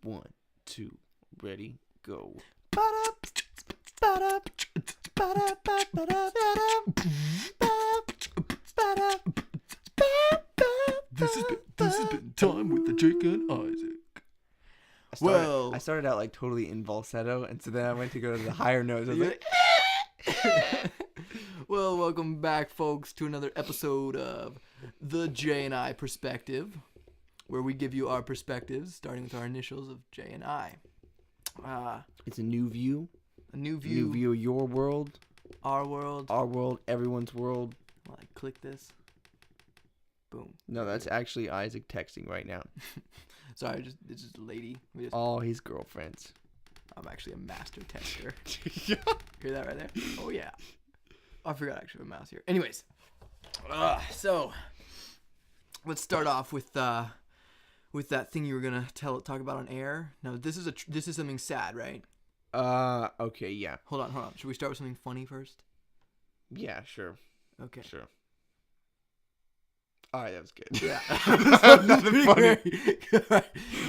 1, 2, ready, go. This has been time with the Jake and Isaac. I started out like totally in falsetto, and so then I went to go to the higher notes. I was like, Well, welcome back, folks, to another episode of the Jay and I Perspective, where we give you our perspectives, starting with our initials of Jay and I. it's a new view. A new New view, view of your world, our world. our world, everyone's world. Well, I click this. Boom. No, that's actually Isaac texting right now. Sorry, it's just a lady. All his girlfriends. I'm actually a master texter. Hear that right there? Oh, yeah. I forgot I actually have a mouse here. Anyways, so let's start off with that thing you were gonna talk about on air. Now, this is something sad, right? Okay, yeah. Hold on. Should we start with something funny first? Yeah, sure. Okay. Sure. Alright, that was good. Yeah. Nothing funny.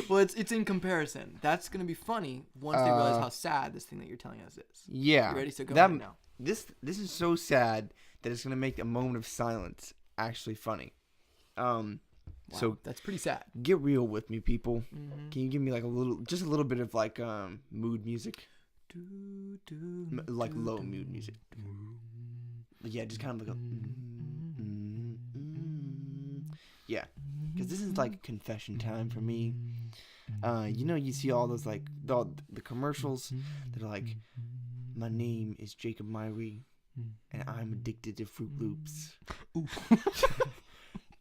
Well, it's in comparison. That's gonna be funny once they realize how sad this thing that you're telling us is. Yeah. You ready? So go ahead now. This is so sad that it's gonna make a moment of silence actually funny. Wow, So that's pretty sad. get real with me, people. Mm-hmm. Can you give me like a little bit of like mood music, like low mood music? Yeah, just kind of like a. Yeah, because this is like confession time for me. You see all those like the commercials that are like, my name is Jacob Myrie, and I'm addicted to Fruit Loops.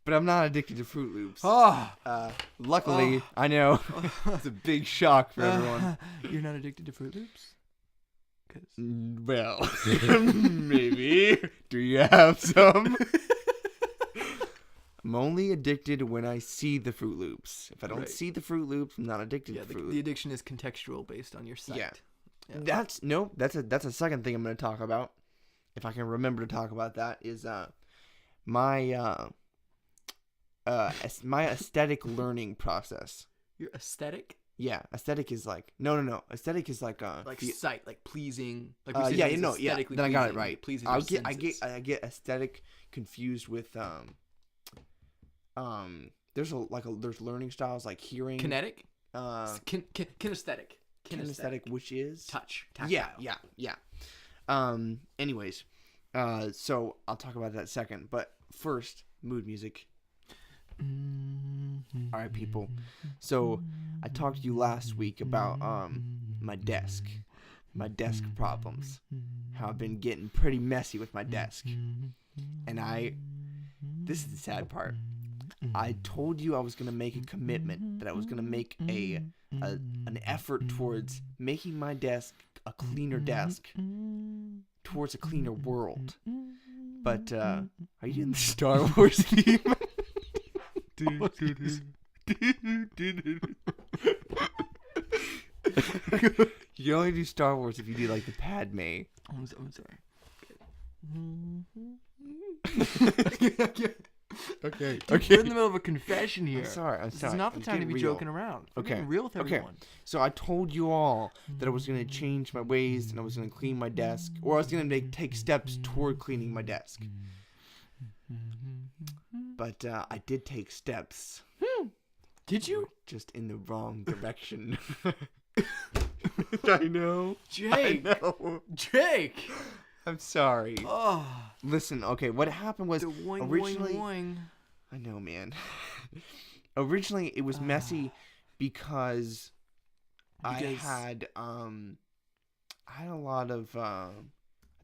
But I'm not addicted to Fruit Loops. Luckily, I know it's a big shock for everyone. You're not addicted to Fruit Loops? Well, maybe. Do you have some? I'm only addicted when I see the Fruit Loops. If I don't see the Fruit Loops, I'm not addicted to Fruit Loops. The addiction is contextual based on your sight. Yeah. That's a second thing I'm going to talk about. If I can remember to talk about that is my aesthetic learning process. Your aesthetic? Yeah, aesthetic is like no. Aesthetic is like sight, like pleasing. Like Then I got it right. Pleasing. I get aesthetic confused with there's learning styles like hearing. Kinetic. Kinesthetic. Kinesthetic, which is touch. Tactile. Yeah. Anyways, so I'll talk about that second. But first, mood music. All right, people. So I talked to you last week about my desk problems. How I've been getting pretty messy with my desk, and this is the sad part. I told you I was gonna make a commitment that I was gonna make an effort towards making my desk a cleaner desk, towards a cleaner world. But are you doing the Star Wars theme? You only do Star Wars if you do like the Padme. I'm sorry. Okay. We're in the middle of a confession here. I'm sorry. This is not the time to be joking around. We're getting real with everyone. So I told you all that I was going to change my ways and I was going to clean my desk, or I was going to take steps toward cleaning my desk. But I did take steps. Did you? Just in the wrong direction. I know. Jake. Jake. I'm sorry. Oh. Listen, okay, what happened was originally... Boing. I know, man. Originally, it was messy because I had a lot of... I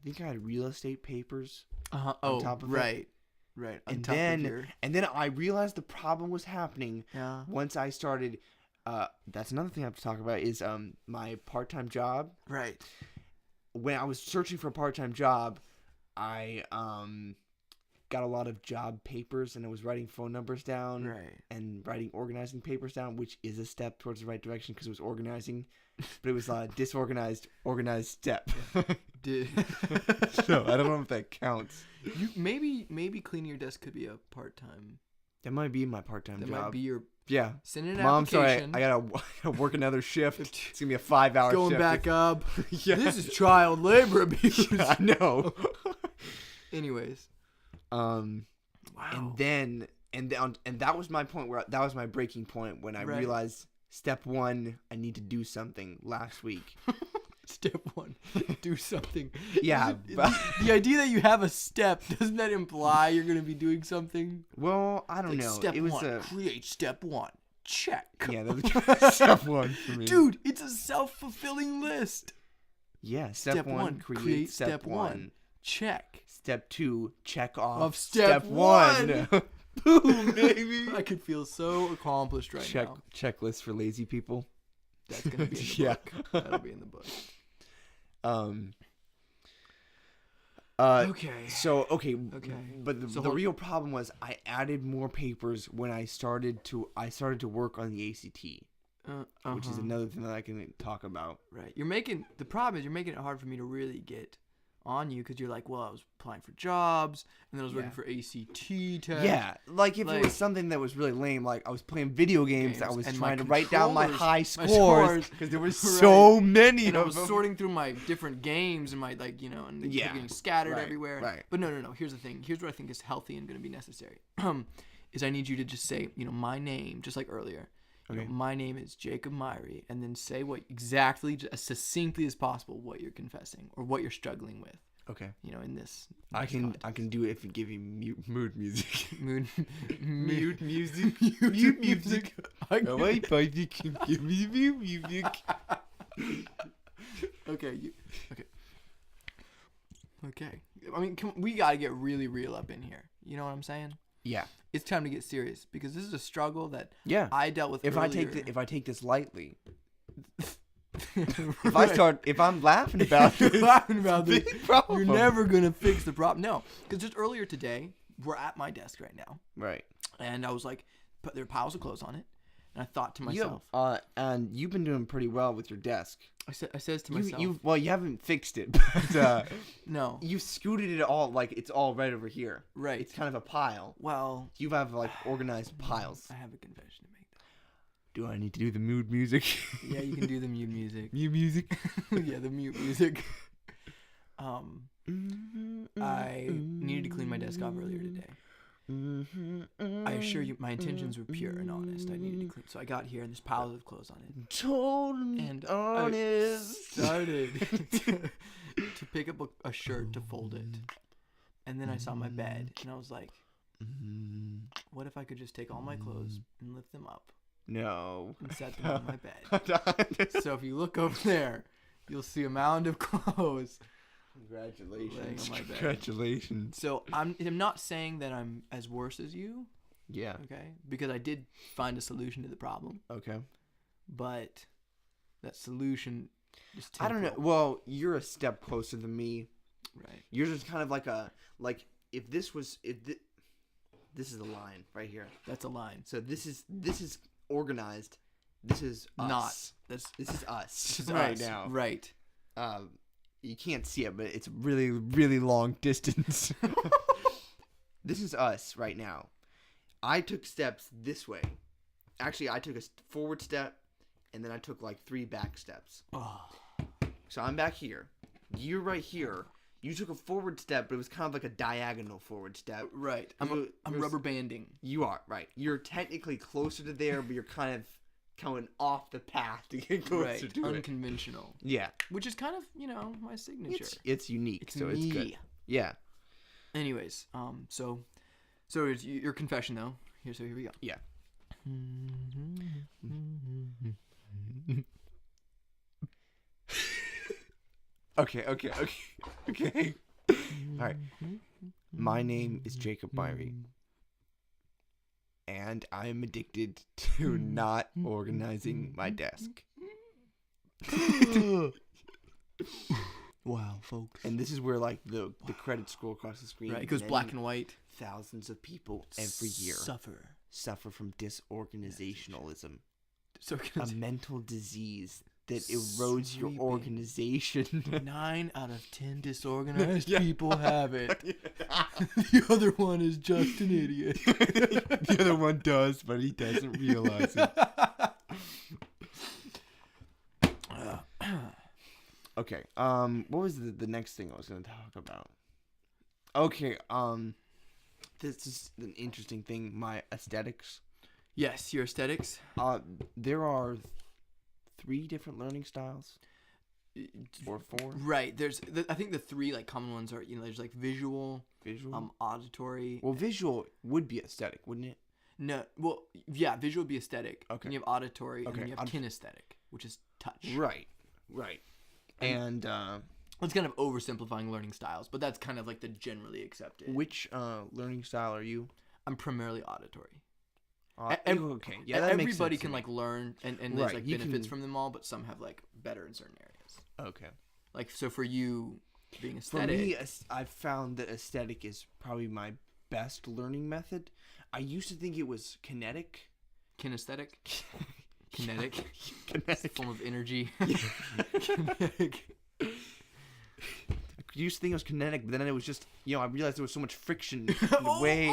think I had real estate papers on top of it. Right. And then I realized the problem was happening once I started... that's another thing I have to talk about is my part-time job. Right. When I was searching for a part-time job, I got a lot of job papers, and I was writing phone numbers down and organizing papers down, which is a step towards the right direction because it was organizing, but it was a disorganized, organized step. So I don't know if that counts. Maybe cleaning your desk could be a part-time That might be my part-time That job. might be your Yeah. send in an Mom, sorry, application. I gotta work another shift. It's gonna be a 5-hour Going shift. back up. Yeah. This is child labor abuse. I know. Anyways. Wow. Wow. And that was my point that was my breaking point when I Right. realized step 1, I need to do something last week. Step 1, do something. Yeah. The idea that you have a step, doesn't that imply you're going to be doing something? Well, I don't Like, know. Step It was 1, create step 1. Check. yeah, that was step 1 for me. Dude, it's a self-fulfilling list. Yeah, step 1, create step 1. Check. Step 2, check off Of step 1. Boom, baby. I could feel so accomplished right now. Checklist for lazy people. That's going to be in the Yeah. book. That'll be in the book. Okay. So Okay. but So the real problem was I added more papers when I started to work on the ACT, which is another thing that I can talk about. Right. The problem is you're making it hard for me to really get on you because you're like, well, I was applying for jobs and then I was working for ACT tests. Yeah, like if it Like- was something that was really lame, like I was playing video games, I was and trying my to write down my controllers- high my scores scores, because there were right. so many And I of was them. sorting through my different games and my and they kept Yeah. getting scattered Right, everywhere. right. But no. Here's the thing. Here's what I think is healthy and going to be necessary. Is I need you to just say, my name, just like earlier. Okay. My name is Jacob Myrie, and then say what exactly, as succinctly as possible, what you're confessing or what you're struggling with. Okay. In this. I can context. do it if you give me mood music. Mood music. Mute music. Can give me mute music. Okay. I mean, we gotta get really real up in here. You know what I'm saying? Yeah. It's time to get serious because this is a struggle that Yeah. I dealt with. If earlier. I take this lightly, Right. if I'm laughing about You're this, laughing about this, big problem. you're never gonna fix the problem. No, because just earlier today, we're at my desk right now, right. and I was like, there are piles of clothes on it, and I thought to myself, And you've been doing pretty well with your desk. I says to myself, You haven't fixed it, but no, you scooted it all like it's all right over here. right. It's kind of a pile. Well, You have like organized piles. I have a confession to make. Do I need to do the mood music? Yeah, you can do the mute music. Mute music. Yeah, the mute music. I needed to clean my desk off earlier today. I assure you, my intentions were pure and honest. I needed to clean, so I got here and there's piles of clothes on it. Totally And honest. I started to pick up a shirt to fold it, and then I saw my bed and I was like, "What if I could just take all my clothes and lift them up No. and set them on my bed?" So if you look over there, you'll see a mound of clothes. Congratulations. Laying on my bed. Congratulations. So I'm not saying that I'm as worse as you, Yeah. okay? Because I did find a solution to the problem, Okay. but that solution is I don't know. temporal. Well, you're a step closer than me. Right. You're just kind of like if this is a line right here. That's a line. So this is organized. This is us. That's This is us this is right us. now. Right. You can't see it, but it's really, really long distance. This is us right now. I took steps this way. Actually, I took a forward step, and then I took like 3 back steps. Oh. So I'm back here. You're right here. You took a forward step, but it was kind of like a diagonal forward step. Right. It I'm was- rubber banding. You are, right. You're technically closer to there, but you're kind of going off the path to get closer Right. to it. Unconventional. Yeah. Which is kind of, my signature. It's unique, It's so it's good. me. Yeah. Anyways, so it's your confession though. So here we go. Yeah. Okay. All right. My name is Jacob Myrie, and I am addicted to not organizing my desk. Wow, folks. And this is where like the credits scroll across the screen. Right, it goes and black then and white. Thousands of people every year suffer from disorganizationalism, So a mental disease that erodes your Sweeping. organization. 9 out of 10 disorganized Yeah. people have it. The other one is just an idiot. The other one does, but he doesn't realize it. Okay. What was the next thing I was going to talk about? Okay. This is an interesting thing. My aesthetics. Yes, your aesthetics. There are 3 different learning styles. Or 4. Right. I think the 3 like common ones are, there's like visual, Visual. auditory. Well, visual would be aesthetic, wouldn't it? No, well, yeah, visual would be aesthetic. Okay. And you have auditory, and Okay, then you have kinesthetic, which is touch. Right. And It's kind of oversimplifying learning styles, but that's kind of like the generally accepted. which learning style are you? I'm primarily auditory. Okay. Yeah, that makes Everybody sense can to me. like learn, and there's Right, like you benefits can- from them all, but some have like better in certain areas. Okay. Like so for you being For aesthetic. me, I've found that aesthetic is probably my best learning method. I used to think it was kinetic. Kinesthetic. Kinetic. Kinetic. Form of energy. Kinetic. I used to think it was kinetic, but then it was just, I realized there was so much friction in the way.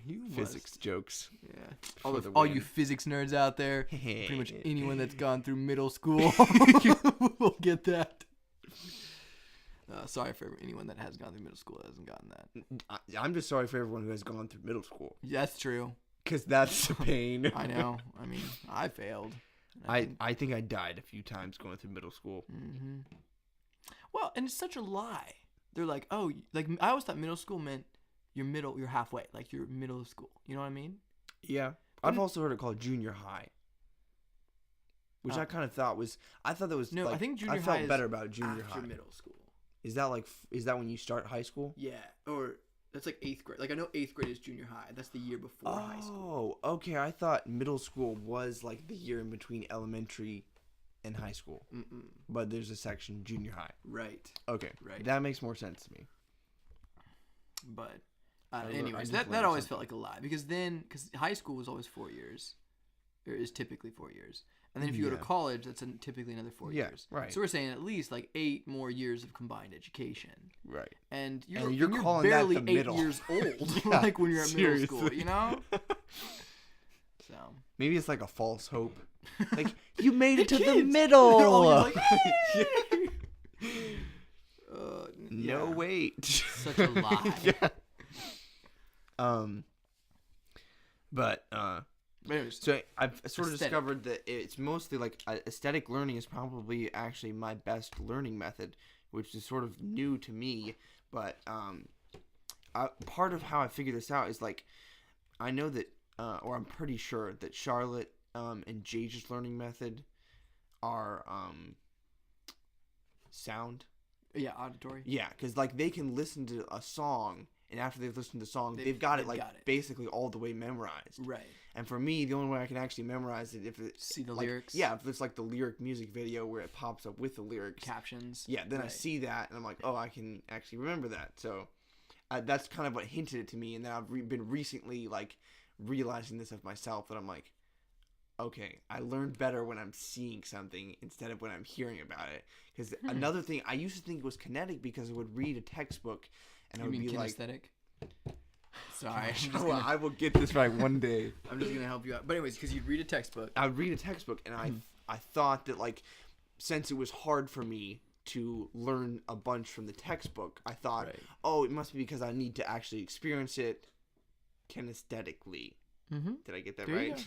You Physics must. jokes. Yeah. the All win. you physics nerds out there, pretty much anyone that's gone through middle school will get that. Sorry for anyone that has gone through middle school that hasn't gotten that. I'm just sorry for everyone who has gone through middle school. Yeah, that's true. Because that's a pain. I know. I mean, I failed. I think I died a few times going through middle school. Mm-hmm. Well, and it's such a lie. They're like, oh, like I always thought middle school meant you're halfway, like you're middle of school. You know what I mean? Yeah. I've also heard it called junior high. Which I kind of thought was, I thought that was, No, I think junior I high felt is better about junior after high. middle school. Is that when you start high school? Yeah, or that's like 8th grade. Like I know 8th grade is junior high. That's the year before high school. Oh, okay. I thought middle school was like the year in between elementary and high school. Mm-mm. But there's a section junior high. Right. Okay. Right. That makes more sense to me. But I anyways, just that learned always something. felt like a lie because high school was always 4 years, or is typically 4 years, and then if you go to Yeah. college, that's typically another 4 Yeah, years. right. So we're saying at least like 8 more years of combined education, Right. and you're you're calling that barely the 8 middle. years old, Yeah, like when you're at middle school, seriously. you know. So Maybe it's like a false hope. Like, you made it to the Kids, middle. they're all like, No, yeah. wait. Such a lie. Yeah. But Anyways, so I've sort of Aesthetic. discovered that it's mostly like aesthetic learning is probably actually my best learning method, which is sort of new to me. But part of how I figured this out is like I know that, or I'm pretty sure that Charlotte and Jage's learning method are sound. yeah, auditory. Yeah, because like they can listen to a song, and after they've listened to the song, they've got it basically all the way memorized. Right. And for me, the only way I can actually memorize it if it's See the like, lyrics. Yeah, if it's like the lyric music video where it pops up with the lyrics. Captions. Yeah, then I Right. see that and I'm like, oh, I can actually remember that. So that's kind of what hinted it to me. And then I've been recently like realizing this of myself that I'm like, okay, I learn better when I'm seeing something instead of when I'm hearing about it. Because another thing, I used to think it was kinetic because I would read a textbook and I You would mean be like, kinesthetic? Sorry. I will get this right one day. I'm just gonna help you out. But anyways, because you'd read a textbook. I would read a textbook and I thought that like since it was hard for me to learn a bunch from the textbook, I thought, Right. oh, it must be because I need to actually experience it kinesthetically. Mm-hmm. Did I get that There you right?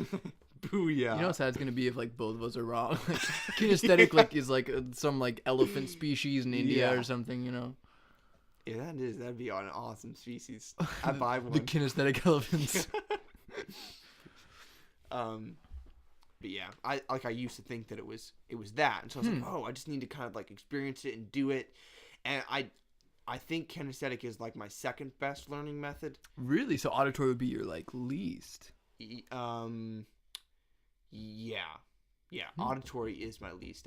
Booyah. You know how sad it's gonna be if like both of us are wrong. Like, kinesthetic like is like some like elephant species in India Yeah. or something. You know. Yeah, that'd be an awesome species. I buy one. The kinesthetic elephants. But yeah, I used to think that it was that, and so I was like, oh, I just need to kind of like experience it and do it, and I think kinesthetic is like my second best learning method. Really? So auditory would be your like least. Yeah, auditory is my least.